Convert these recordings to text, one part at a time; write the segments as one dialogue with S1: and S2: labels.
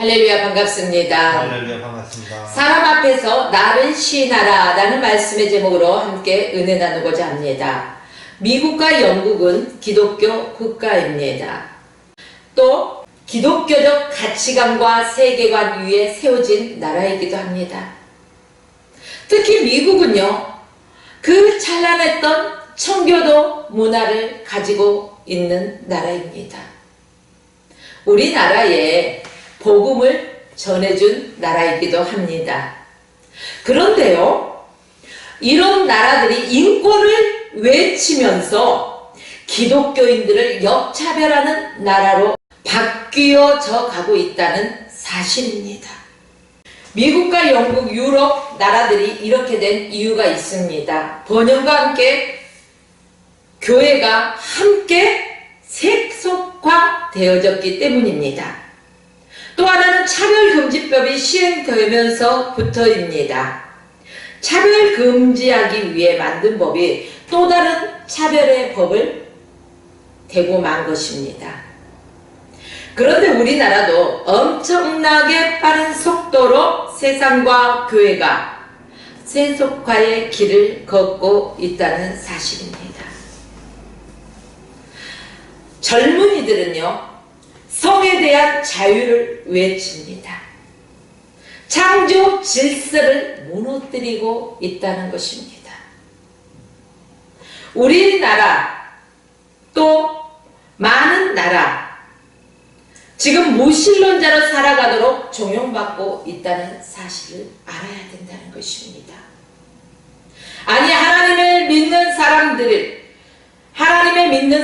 S1: 할렐루야, 반갑습니다.
S2: 할렐루야, 반갑습니다.
S1: 사람 앞에서 나를 시인하라 라는 말씀의 제목으로 함께 은혜 나누고자 합니다. 미국과 영국은 기독교 국가입니다. 또 기독교적 가치관과 세계관 위에 세워진 나라이기도 합니다. 특히 미국은요, 그 찬란했던 청교도 문화를 가지고 있는 나라입니다. 우리나라에 복음을 전해준 나라이기도 합니다. 그런데요, 이런 나라들이 인권을 외치면서 기독교인들을 역차별하는 나라로 바뀌어져 가고 있다는 사실입니다. 미국과 영국, 유럽 나라들이 이렇게 된 이유가 있습니다. 번영과 함께 교회가 함께 세속화되어졌기 때문입니다. 또 하나는 차별금지법이 시행되면서부터입니다. 차별금지하기 위해 만든 법이 또 다른 차별의 법을 대고 만 것입니다. 그런데 우리나라도 엄청나게 빠른 속도로 세상과 교회가 세속화의 길을 걷고 있다는 사실입니다. 젊은이들은요, 성에 대한 자유를 외칩니다. 창조 질서를 무너뜨리고 있다는 것입니다. 우리나라 또 많은 나라 지금 무신론자로 살아가도록 종용받고 있다는 사실을 알아야 된다는 것입니다. 아니, 하나님을 믿는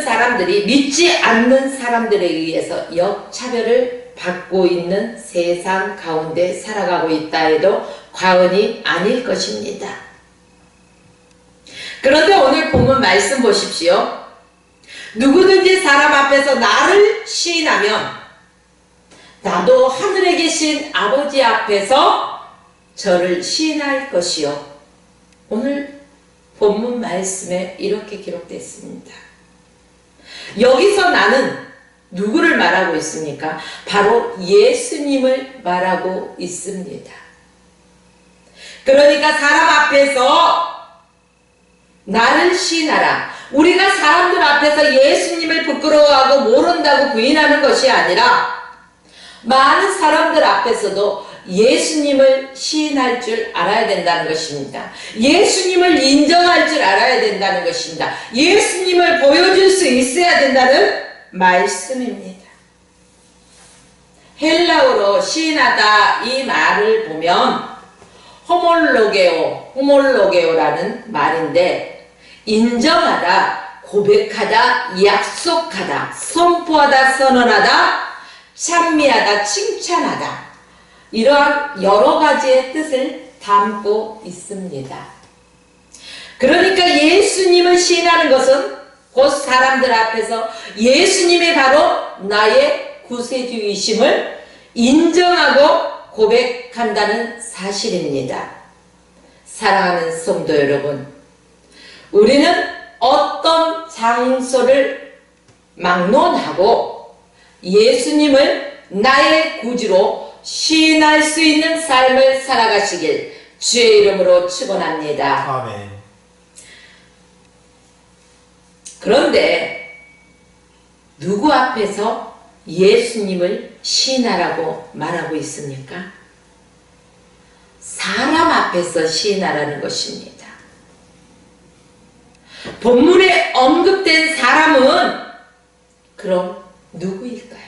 S1: 사람들이 믿지 않는 사람들에 의해서 역차별을 받고 있는 세상 가운데 살아가고 있다 해도 과언이 아닐 것입니다. 그런데 오늘 본문 말씀 보십시오. 누구든지 사람 앞에서 나를 시인하면 나도 하늘에 계신 아버지 앞에서 저를 시인할 것이요. 오늘 본문 말씀에 이렇게 기록되어 있습니다. 여기서 나는 누구를 말하고 있습니까? 바로 예수님을 말하고 있습니다. 그러니까 사람 앞에서 나를 시인하라. 우리가 사람들 앞에서 예수님을 부끄러워하고 모른다고 부인하는 것이 아니라 많은 사람들 앞에서도 예수님을 시인할 줄 알아야 된다는 것입니다. 예수님을 인정할 줄 알아야 된다는 것입니다. 예수님을 보여줄 수 있어야 된다는 말씀입니다. 헬라어로 시인하다 이 말을 보면 호몰로게오라는 말인데, 인정하다, 고백하다, 약속하다, 선포하다, 선언하다, 찬미하다, 칭찬하다, 이러한 여러 가지의 뜻을 담고 있습니다. 그러니까 예수님을 시인하는 것은 곧 사람들 앞에서 예수님이 바로 나의 구세주이심을 인정하고 고백한다는 사실입니다. 사랑하는 성도 여러분, 우리는 어떤 장소를 막론하고 예수님을 나의 구주로 시인할 수 있는 삶을 살아가시길 주의 이름으로 축원합니다.
S2: 아멘.
S1: 그런데 누구 앞에서 예수님을 시인하라고 말하고 있습니까? 사람 앞에서 시인하라는 것입니다. 본문에 언급된 사람은 그럼 누구일까요?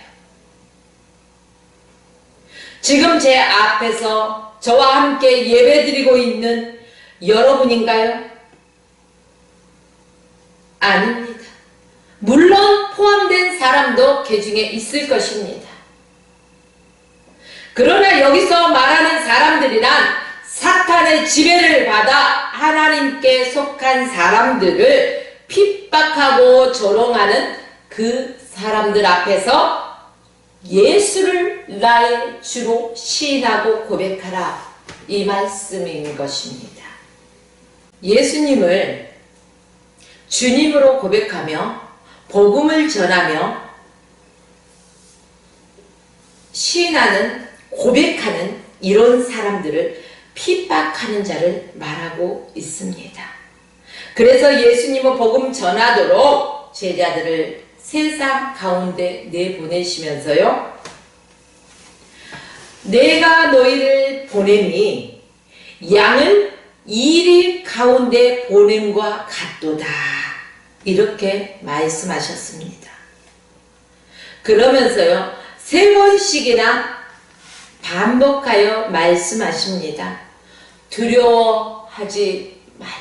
S1: 지금 제 앞에서 저와 함께 예배드리고 있는 여러분인가요? 아닙니다. 물론 포함된 사람도 그 중에 있을 것입니다. 그러나 여기서 말하는 사람들이란 사탄의 지배를 받아 하나님께 속한 사람들을 핍박하고 조롱하는 그 사람들 앞에서 예수를 나의 주로 시인하고 고백하라, 이 말씀인 것입니다. 예수님을 주님으로 고백하며 복음을 전하며 시인하는 고백하는 이런 사람들을 핍박하는 자를 말하고 있습니다. 그래서 예수님은 복음 전하도록 제자들을 세상 가운데 내보내시면서요, 내가 너희를 보냄이 양을 이리 가운데 보냄과 같도다, 이렇게 말씀하셨습니다. 그러면서요, 3번씩이나 반복하여 말씀하십니다. 두려워하지 말라.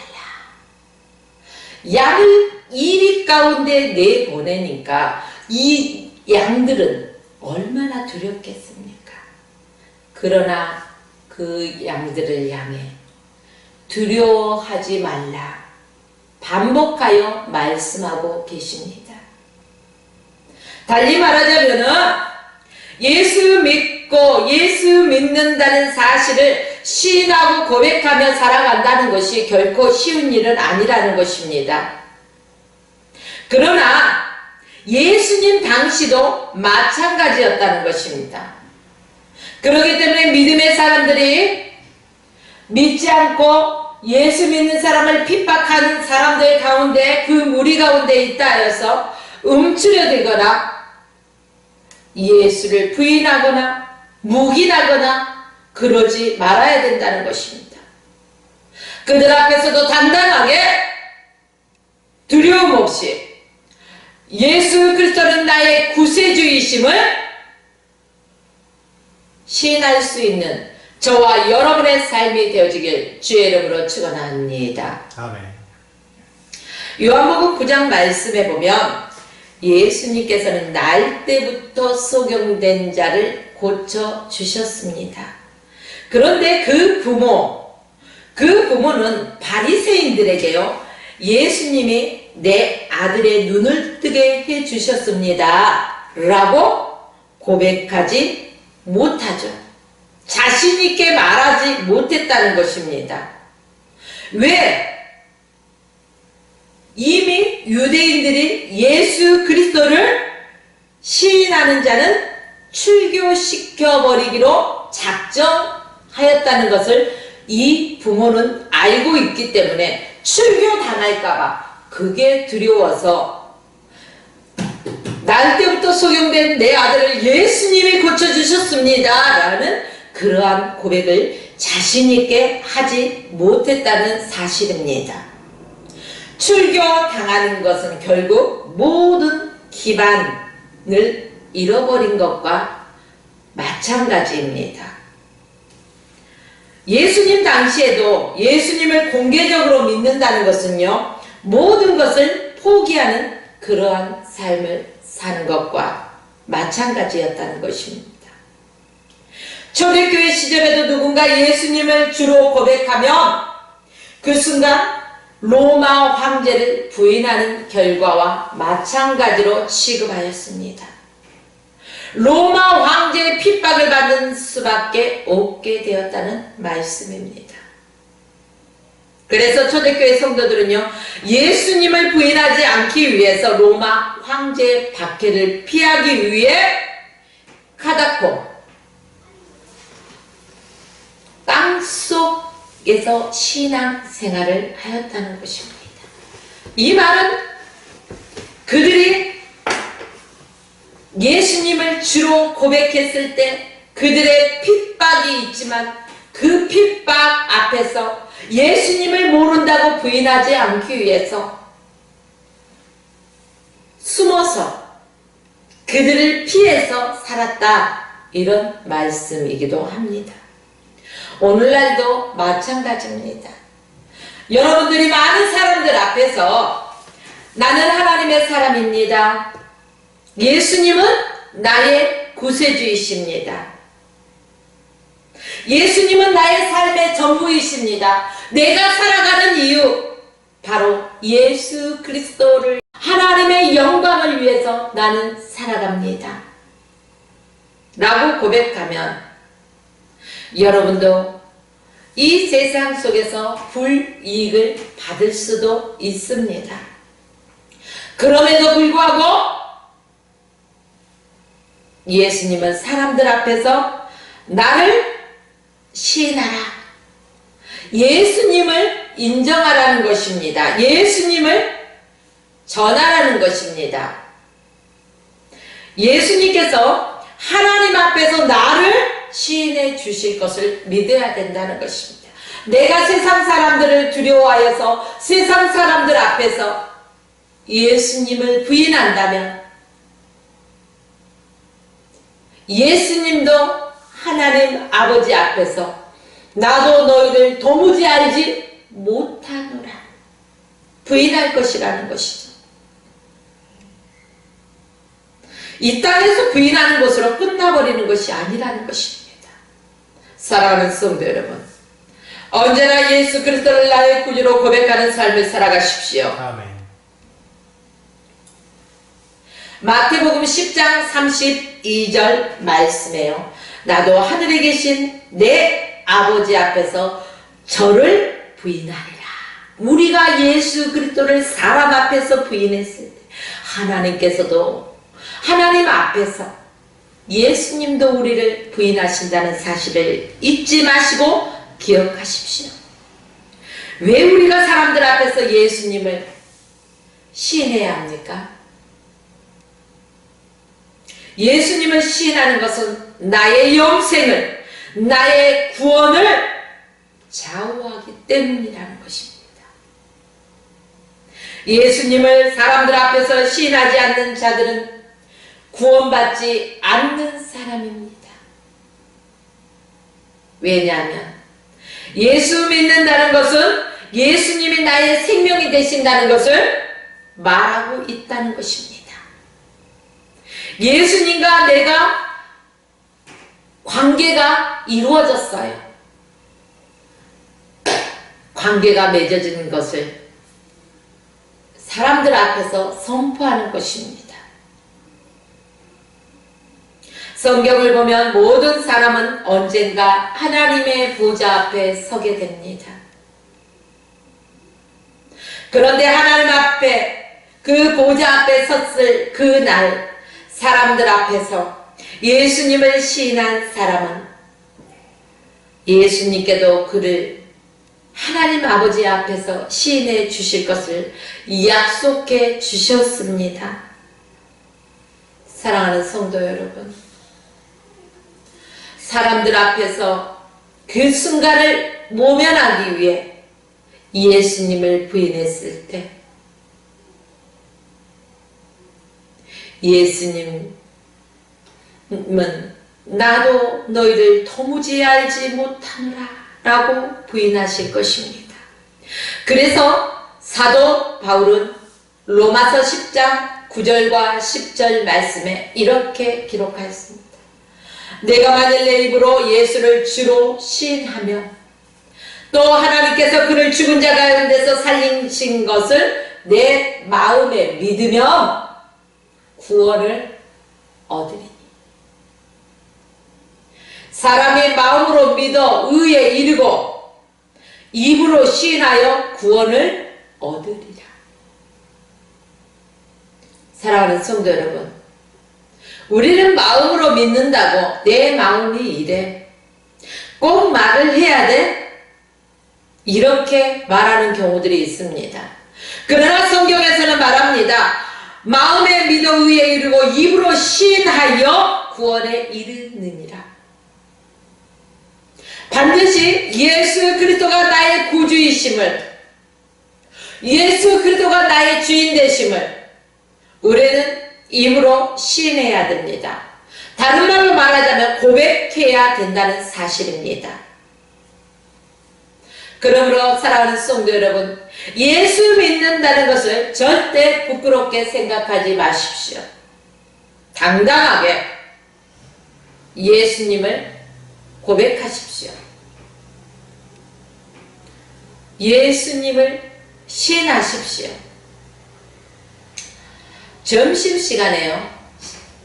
S1: 양을 이리 가운데 내보내니까 이 양들은 얼마나 두렵겠습니까? 그러나 그 양들을 향해 두려워하지 말라 반복하여 말씀하고 계십니다. 달리 말하자면은 예수 믿고 예수 믿는다는 사실을 시인하고 고백하며 살아간다는 것이 결코 쉬운 일은 아니라는 것입니다. 그러나 예수님 당시도 마찬가지였다는 것입니다. 그렇기 때문에 믿음의 사람들이 믿지 않고 예수 믿는 사람을 핍박하는 사람들 가운데, 그 무리 가운데 있다 하여서 움츠려들거나 예수를 부인하거나 묵인하거나 그러지 말아야 된다는 것입니다. 그들 앞에서도 단단하게 두려움 없이 예수 그리스도는 나의 구세주이심을 시인할 수 있는 저와 여러분의 삶이 되어지길 주의 이름으로 축원합니다.
S2: 아멘.
S1: 요한복음 9장 말씀에 보면 예수님께서는 날 때부터 소경된 자를 고쳐주셨습니다. 그런데 그 부모는 바리새인들에게요, 예수님이 내 아들의 눈을 뜨게 해주셨습니다 라고 고백하지 못하죠. 자신있게 말하지 못했다는 것입니다. 왜? 이미 유대인들이 예수 그리스도를 시인하는 자는 출교시켜버리기로 작정하였다는 것을 이 부모는 알고 있기 때문에 출교당할까봐 그게 두려워서 날 때부터 소경된 내 아들을 예수님이 고쳐주셨습니다 라는 그러한 고백을 자신있게 하지 못했다는 사실입니다. 출교당하는 것은 결국 모든 기반을 잃어버린 것과 마찬가지입니다. 예수님 당시에도 예수님을 공개적으로 믿는다는 것은요, 모든 것을 포기하는 그러한 삶을 사는 것과 마찬가지였다는 것입니다. 초대교회 시절에도 누군가 예수님을 주로 고백하면 그 순간 로마 황제를 부인하는 결과와 마찬가지로 취급하였습니다. 로마 황제의 핍박을 받는 수밖에 없게 되었다는 말씀입니다. 그래서 초대교회 성도들은요, 예수님을 부인하지 않기 위해서 로마 황제의 박해를 피하기 위해 카다콤, 땅속에서 신앙생활을 하였다는 것입니다. 이 말은 그들이 예수님을 주로 고백했을 때 그들의 핍박이 있지만 그 핍박 앞에서 예수님을 모른다고 부인하지 않기 위해서 숨어서 그들을 피해서 살았다, 이런 말씀이기도 합니다. 오늘날도 마찬가지입니다. 여러분들이 많은 사람들 앞에서 나는 하나님의 사람입니다, 예수님은 나의 구세주이십니다, 예수님은 나의 삶의 전부이십니다, 내가 살아가는 이유 바로 예수 그리스도를, 하나님의 영광을 위해서 나는 살아갑니다 라고 고백하면 여러분도 이 세상 속에서 불이익을 받을 수도 있습니다. 그럼에도 불구하고 예수님은 사람들 앞에서 나를 시인하라. 예수님을 인정하라는 것입니다. 예수님을 전하라는 것입니다. 예수님께서 하나님 앞에서 나를 시인해 주실 것을 믿어야 된다는 것입니다. 내가 세상 사람들을 두려워하여서 세상 사람들 앞에서 예수님을 부인한다면 예수님도 하나님 아버지 앞에서 나도 너희를 도무지 알지 못하노라 부인할 것이라는 것이죠. 이 땅에서 부인하는 것으로 끝나버리는 것이 아니라는 것입니다. 사랑하는 성도 여러분, 언제나 예수 그리스도를 나의 구주로 고백하는 삶을 살아가십시오.
S2: 아멘.
S1: 마태복음 10장 32절 말씀에요. 나도 하늘에 계신 내 아버지 앞에서 저를 부인하리라. 우리가 예수 그리스도를 사람 앞에서 부인했을 때 하나님께서도 하나님 앞에서 예수님도 우리를 부인하신다는 사실을 잊지 마시고 기억하십시오. 왜 우리가 사람들 앞에서 예수님을 시인해야 합니까? 예수님을 시인하는 것은 나의 영생을, 나의 구원을 좌우하기 때문이라는 것입니다. 예수님을 사람들 앞에서 시인하지 않는 자들은 구원받지 않는 사람입니다. 왜냐하면 예수 믿는다는 것은 예수님이 나의 생명이 되신다는 것을 말하고 있다는 것입니다. 예수님과 내가 관계가 이루어졌어요. 관계가 맺어지는 것을 사람들 앞에서 선포하는 것입니다. 성경을 보면 모든 사람은 언젠가 하나님의 보좌 앞에 서게 됩니다. 그런데 하나님 앞에 그 보좌 앞에 섰을 그 날 사람들 앞에서 예수님을 시인한 사람은 예수님께도 그를 하나님 아버지 앞에서 시인해 주실 것을 약속해 주셨습니다. 사랑하는 성도 여러분, 사람들 앞에서 그 순간을 모면하기 위해 예수님을 부인했을 때 예수님은 나도 너희를 도무지 알지 못하노라 라고 부인하실 것입니다. 그래서 사도 바울은 로마서 10장 9절과 10절 말씀에 이렇게 기록하였습니다. 내가 만일 내 입으로 예수를 주로 시인하며 또 하나님께서 그를 죽은 자 가운데서 살리신 것을 내 마음에 믿으며 구원을 얻으리니. 사람이 마음으로 믿어 의에 이르고 입으로 시인하여 구원을 얻으리라. 사랑하는 성도 여러분, 우리는 마음으로 믿는다고 내 마음이 이래 꼭 말을 해야 돼? 이렇게 말하는 경우들이 있습니다. 그러나 성경에서는 말합니다. 마음에 믿어 의에 이르고 입으로 시인하여 구원에 이르느니라. 반드시 예수 그리스도가 나의 구주이심을, 예수 그리스도가 나의 주인 되심을 우리는 입으로 시인해야 됩니다. 다른 말로 말하자면 고백해야 된다는 사실입니다. 그러므로 사랑하는 성도 여러분, 예수 믿는다는 것을 절대 부끄럽게 생각하지 마십시오. 당당하게 예수님을 고백하십시오. 예수님을 시인하십시오. 점심시간에요,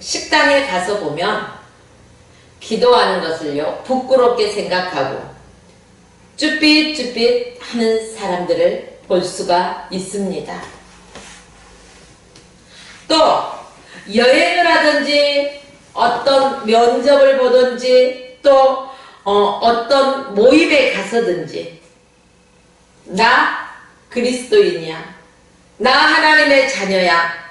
S1: 식당에 가서 보면 기도하는 것을요 부끄럽게 생각하고 쭈삣쭈삣 하는 사람들을 볼 수가 있습니다. 또 여행을 하든지 어떤 면접을 보든지 또 어떤 모임에 가서든지 나 그리스도인이야, 나 하나님의 자녀야,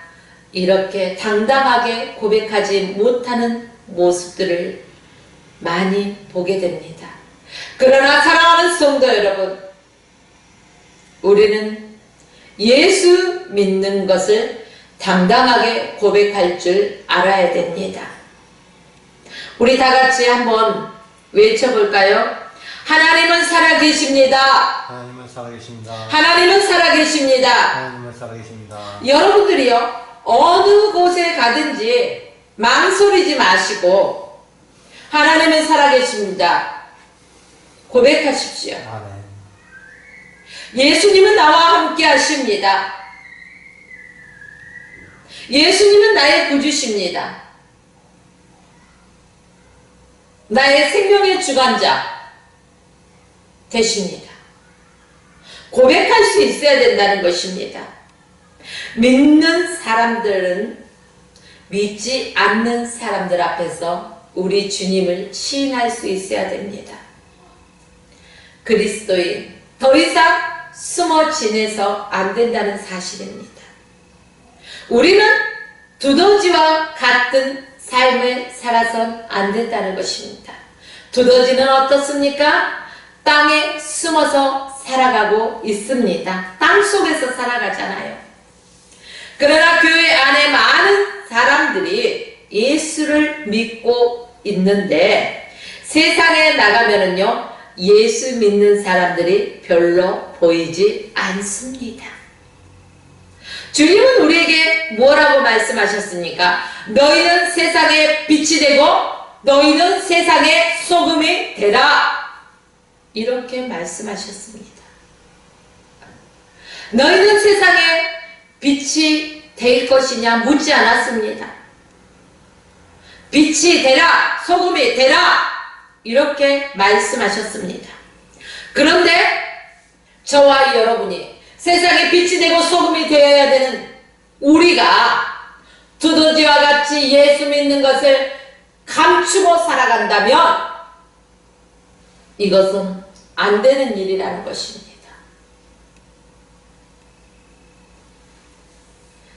S1: 이렇게 당당하게 고백하지 못하는 모습들을 많이 보게 됩니다. 그러나 사랑하는 성도 여러분, 우리는 예수 믿는 것을 당당하게 고백할 줄 알아야 됩니다. 우리 다 같이 한번 외쳐볼까요? 하나님은 살아계십니다.
S2: 하나님은 살아계십니다.
S1: 하나님은 살아계십니다.
S2: 하나님은 살아계십니다.
S1: 여러분들이요, 어느 곳에 가든지 망설이지 마시고 하나님은 살아계십니다 고백하십시오.
S2: 아멘.
S1: 예수님은 나와 함께 하십니다. 예수님은 나의 구주십니다. 나의 생명의 주관자 되십니다. 고백할 수 있어야 된다는 것입니다. 믿는 사람들은 믿지 않는 사람들 앞에서 우리 주님을 시인할 수 있어야 됩니다. 그리스도인, 더 이상 숨어 지내서 안 된다는 사실입니다. 우리는 두더지와 같은 삶을 살아선 안 된다는 것입니다. 두더지는 어떻습니까? 땅에 숨어서 살아가고 있습니다. 땅 속에서 살아가잖아요. 그러나 교회 안에 많은 사람들이 예수를 믿고 있는데 세상에 나가면은요, 예수 믿는 사람들이 별로 보이지 않습니다. 주님은 우리에게 뭐라고 말씀하셨습니까? 너희는 세상의 빛이 되고 너희는 세상의 소금이 되라, 이렇게 말씀하셨습니다. 너희는 세상의 빛이 될 것이냐 묻지 않았습니다. 빛이 되라, 소금이 되라, 이렇게 말씀하셨습니다. 그런데 저와 여러분이 세상에 빛이 되고 소금이 되어야 되는 우리가 두더지와 같이 예수 믿는 것을 감추고 살아간다면 이것은 안 되는 일이라는 것입니다.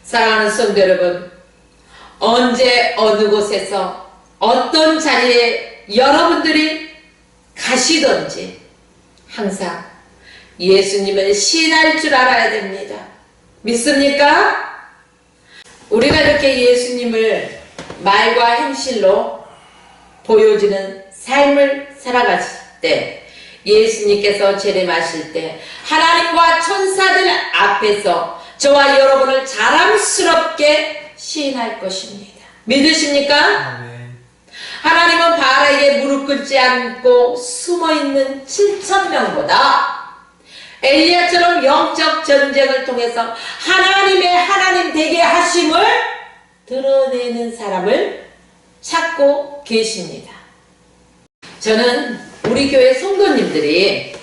S1: 사랑하는 성도 여러분, 언제 어느 곳에서 어떤 자리에 여러분들이 가시든지 항상 예수님을 시인할 줄 알아야 됩니다. 믿습니까? 우리가 이렇게 예수님을 말과 행실로 보여주는 삶을 살아갔을 때, 예수님께서 재림하실 때 하나님과 천사들 앞에서 저와 여러분을 자랑스럽게 시인할 것입니다. 믿으십니까?
S2: 아멘.
S1: 하나님은 바알에게 무릎 꿇지 않고 숨어있는 7,000명보다 엘리야처럼 영적 전쟁을 통해서 하나님의 하나님 되게 하심을 드러내는 사람을 찾고 계십니다. 저는 우리 교회 성도님들이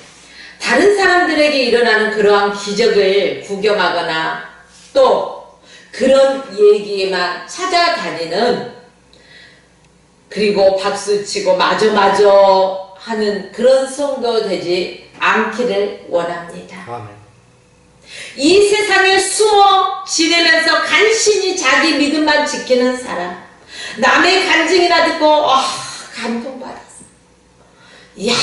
S1: 다른 사람들에게 일어나는 그러한 기적을 구경하거나 또 그런 얘기에만 찾아다니는, 그리고 박수치고 맞아 하는 그런 성도 되지 않기를 원합니다.
S2: 아멘.
S1: 이 세상에 숨어 지내면서 간신히 자기 믿음만 지키는 사람, 남의 간증이나 듣고 감동받았어, 이야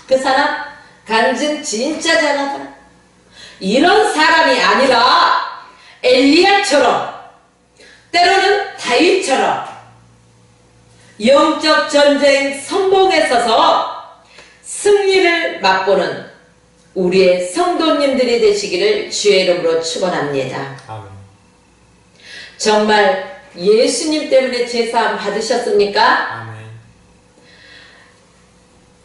S1: 그 사람 간증 진짜 잘하더라, 이런 사람이 아니라 엘리야처럼, 때로는 다윗처럼 영적 전쟁 선봉에 서서 승리를 맛보는 우리의 성도님들이 되시기를 주의 이름으로 축원합니다.
S2: 아멘.
S1: 정말 예수님 때문에 제사함 받으셨습니까?
S2: 아멘.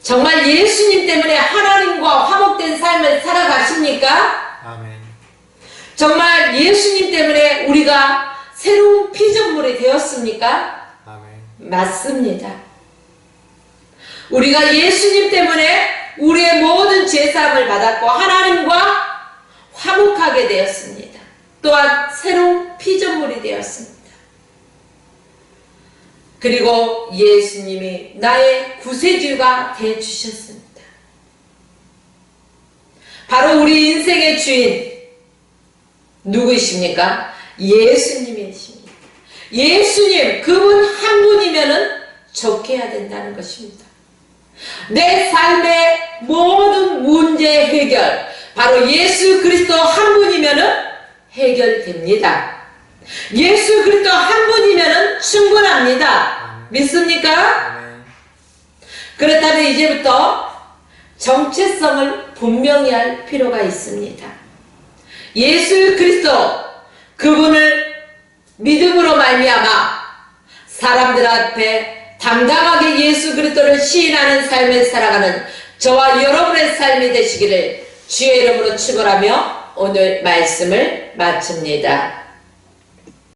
S1: 정말 예수님 때문에 하나님과 화목된 삶을 살아가십니까?
S2: 아멘.
S1: 정말 예수님 때문에 우리가 새로운 피조물이 되었습니까?
S2: 아멘.
S1: 맞습니다. 우리가 예수님 때문에 우리의 모든 죄사함을 받았고 하나님과 화목하게 되었습니다. 또한 새로운 피조물이 되었습니다. 그리고 예수님이 나의 구세주가 되어주셨습니다. 바로 우리 인생의 주인 누구이십니까? 예수님이십니다. 예수님, 그분 한 분이면은 좋게 해야 된다는 것입니다. 내 삶의 모든 문제 해결, 바로 예수 그리스도 한 분이면은 해결됩니다. 예수 그리스도 한 분이면은 충분합니다. 믿습니까? 그렇다면 이제부터 정체성을 분명히 할 필요가 있습니다. 예수 그리스도 그분을 믿음으로 말미암아 사람들 앞에 당당하게 예수 그리스도를 시인하는 삶을 살아가는 저와 여러분의 삶이 되시기를 주의 이름으로 축원하며 오늘 말씀을 마칩니다.